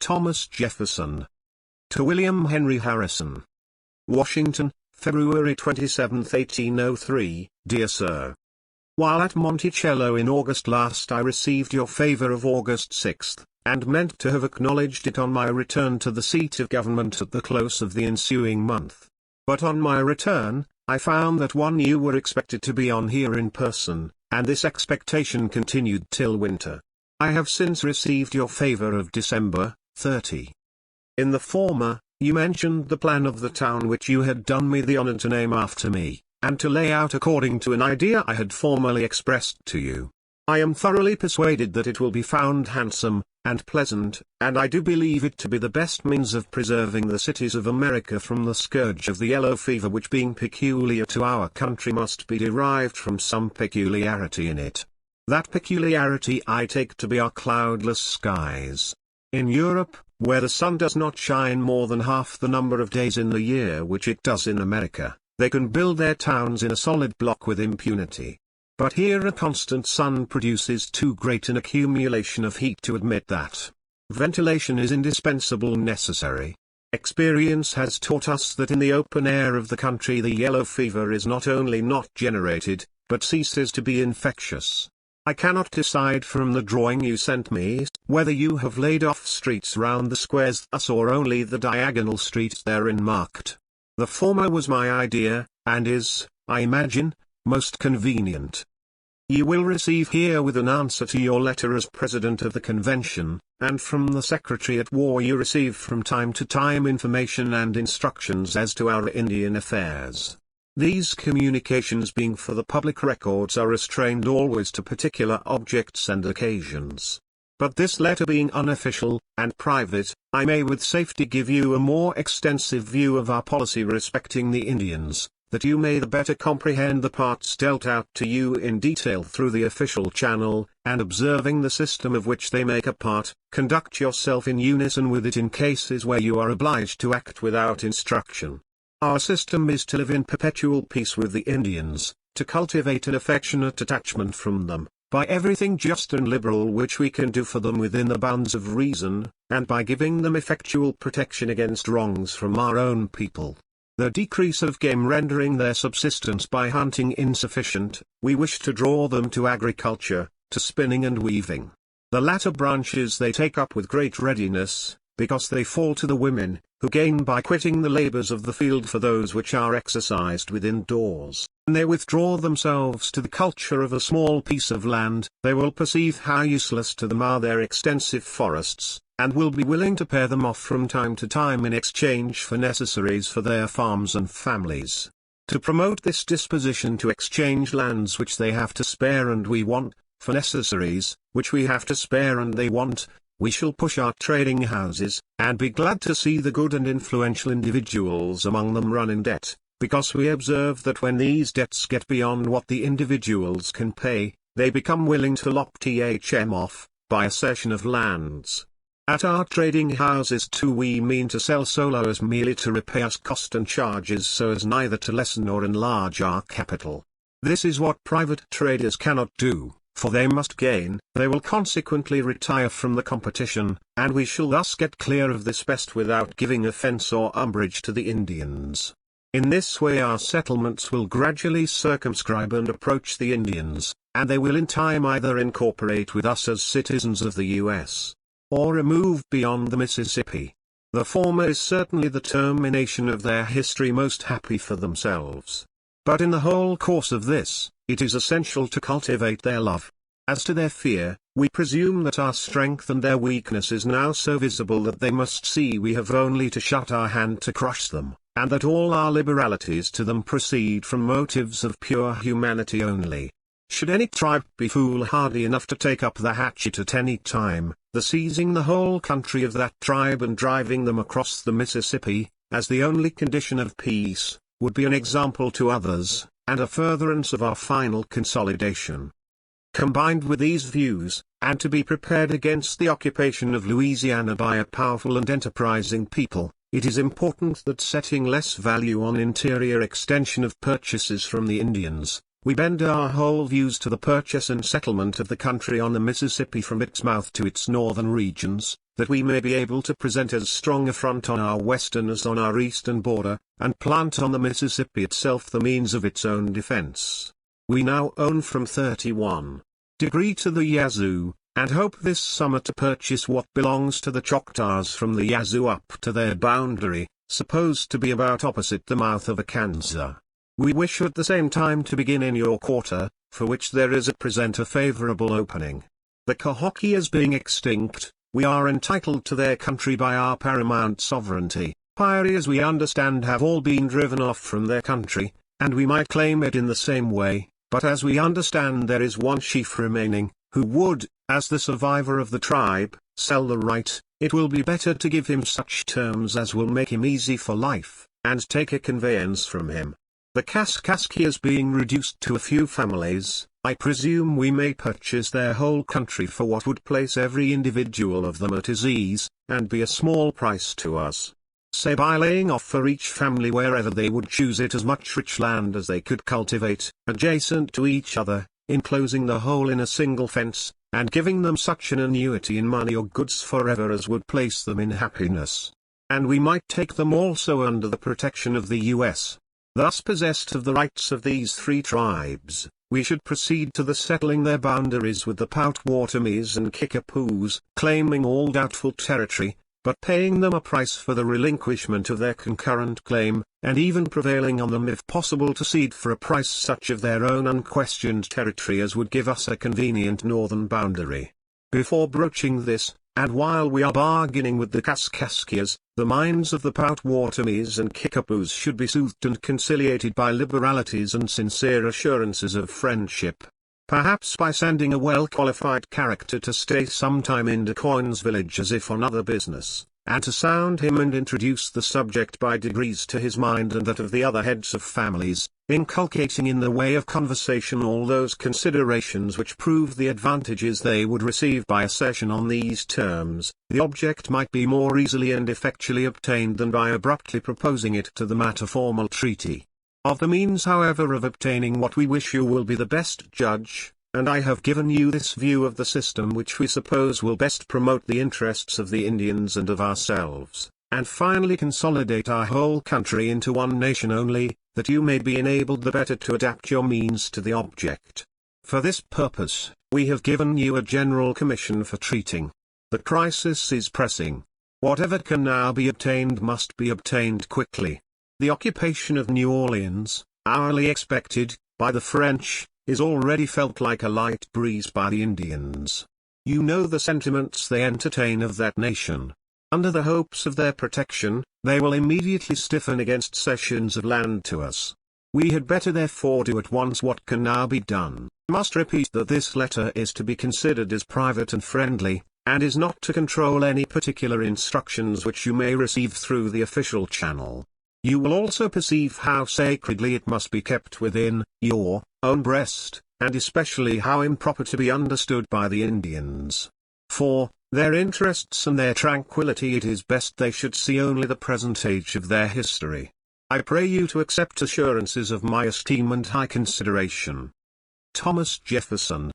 Thomas Jefferson. To William Henry Harrison. Washington, February 27, 1803, Dear Sir. While at Monticello in August last I received your favor of August 6, and meant to have acknowledged it on my return to the seat of government at the close of the ensuing month. But on my return, I found that you were expected to be on here in person, and this expectation continued till winter. I have since received your favor of December 30. In the former, you mentioned the plan of the town which you had done me the honor to name after me, and to lay out according to an idea I had formerly expressed to you. I am thoroughly persuaded that it will be found handsome, and pleasant, and I do believe it to be the best means of preserving the cities of America from the scourge of the yellow fever, which being peculiar to our country must be derived from some peculiarity in it. That peculiarity I take to be our cloudless skies. In Europe, where the sun does not shine more than half the number of days in the year which it does in America, they can build their towns in a solid block with impunity. But here a constant sun produces too great an accumulation of heat to admit that. Ventilation is indispensable necessary. Experience has taught us that in the open air of the country the yellow fever is not only not generated, but ceases to be infectious. I cannot decide from the drawing you sent me, whether you have laid off streets round the squares thus or only the diagonal streets therein marked. The former was my idea, and is, I imagine, most convenient. You will receive herewith an answer to your letter as President of the Convention, and from the Secretary at War you receive from time to time information and instructions as to our Indian affairs. These communications being for the public records are restrained always to particular objects and occasions. But this letter being unofficial, and private, I may with safety give you a more extensive view of our policy respecting the Indians, that you may the better comprehend the parts dealt out to you in detail through the official channel, and observing the system of which they make a part, conduct yourself in unison with it in cases where you are obliged to act without instruction. Our system is to live in perpetual peace with the Indians, to cultivate an affectionate attachment from them, by everything just and liberal which we can do for them within the bounds of reason, and by giving them effectual protection against wrongs from our own people. The decrease of game rendering their subsistence by hunting insufficient, we wish to draw them to agriculture, to spinning and weaving. The latter branches they take up with great readiness, because they fall to the women, who gain by quitting the labours of the field for those which are exercised within doors. When they withdraw themselves to the culture of a small piece of land, they will perceive how useless to them are their extensive forests, and will be willing to pay them off from time to time in exchange for necessaries for their farms and families. To promote this disposition to exchange lands which they have to spare and we want, for necessaries, which we have to spare and they want, we shall push our trading houses, and be glad to see the good and influential individuals among them run in debt, because we observe that when these debts get beyond what the individuals can pay, they become willing to lop them off, by a cession of lands. At our trading houses too we mean to sell so low as merely to repay us cost and charges, so as neither to lessen nor enlarge our capital. This is what private traders cannot do. For they must gain, they will consequently retire from the competition, and we shall thus get clear of this best without giving offence or umbrage to the Indians. In this way our settlements will gradually circumscribe and approach the Indians, and they will in time either incorporate with us as citizens of the U.S., or remove beyond the Mississippi. The former is certainly the termination of their history most happy for themselves. But in the whole course of this, it is essential to cultivate their love. As to their fear, we presume that our strength and their weakness is now so visible that they must see we have only to shut our hand to crush them, and that all our liberalities to them proceed from motives of pure humanity only. Should any tribe be foolhardy enough to take up the hatchet at any time, the seizing the whole country of that tribe and driving them across the Mississippi, as the only condition of peace, would be an example to others, and a furtherance of our final consolidation. Combined with these views, and to be prepared against the occupation of Louisiana by a powerful and enterprising people, it is important that, setting less value on interior extension of purchases from the Indians, we bend our whole views to the purchase and settlement of the country on the Mississippi from its mouth to its northern regions, that we may be able to present as strong a front on our western as on our eastern border, and plant on the Mississippi itself the means of its own defense. We now own from 31° to the Yazoo, and hope this summer to purchase what belongs to the Choctaws from the Yazoo up to their boundary, supposed to be about opposite the mouth of Arkansas. We wish at the same time to begin in your quarter, for which there is at present a favorable opening. The Cahokias being extinct, we are entitled to their country by our paramount sovereignty. Pyri, as we understand, have all been driven off from their country, and we might claim it in the same way, but as we understand there is one chief remaining, who would, as the survivor of the tribe, sell the right, it will be better to give him such terms as will make him easy for life, and take a conveyance from him. The Kaskaskias being reduced to a few families, I presume we may purchase their whole country for what would place every individual of them at his ease, and be a small price to us. Say by laying off for each family wherever they would choose it as much rich land as they could cultivate, adjacent to each other, enclosing the whole in a single fence, and giving them such an annuity in money or goods forever as would place them in happiness. And we might take them also under the protection of the U.S. Thus possessed of the rights of these three tribes, we should proceed to the settling their boundaries with the Poutawatomies and Kickapoos, claiming all doubtful territory, but paying them a price for the relinquishment of their concurrent claim, and even prevailing on them if possible to cede for a price such of their own unquestioned territory as would give us a convenient northern boundary. Before broaching this, and while we are bargaining with the Kaskaskias, the minds of the Poutawatomies and Kickapoos should be soothed and conciliated by liberalities and sincere assurances of friendship. Perhaps by sending a well-qualified character to stay some time in DeCoyne's village as if on other business, and to sound him and introduce the subject by degrees to his mind and that of the other heads of families, inculcating in the way of conversation all those considerations which prove the advantages they would receive by a cession on these terms, the object might be more easily and effectually obtained than by abruptly proposing it to them at a formal treaty. Of the means however of obtaining what we wish you will be the best judge, and I have given you this view of the system which we suppose will best promote the interests of the Indians and of ourselves, and finally consolidate our whole country into one nation only, that you may be enabled the better to adapt your means to the object. For this purpose, we have given you a general commission for treating. The crisis is pressing. Whatever can now be obtained must be obtained quickly. The occupation of New Orleans, hourly expected, by the French, is already felt like a light breeze by the Indians. You know the sentiments they entertain of that nation. Under the hopes of their protection, they will immediately stiffen against cessions of land to us. We had better therefore do at once what can now be done. I must repeat that this letter is to be considered as private and friendly, and is not to control any particular instructions which you may receive through the official channel. You will also perceive how sacredly it must be kept within your own breast, and especially how improper to be understood by the Indians. For their interests and their tranquility it is best they should see only the present age of their history. I pray you to accept assurances of my esteem and high consideration. Thomas Jefferson.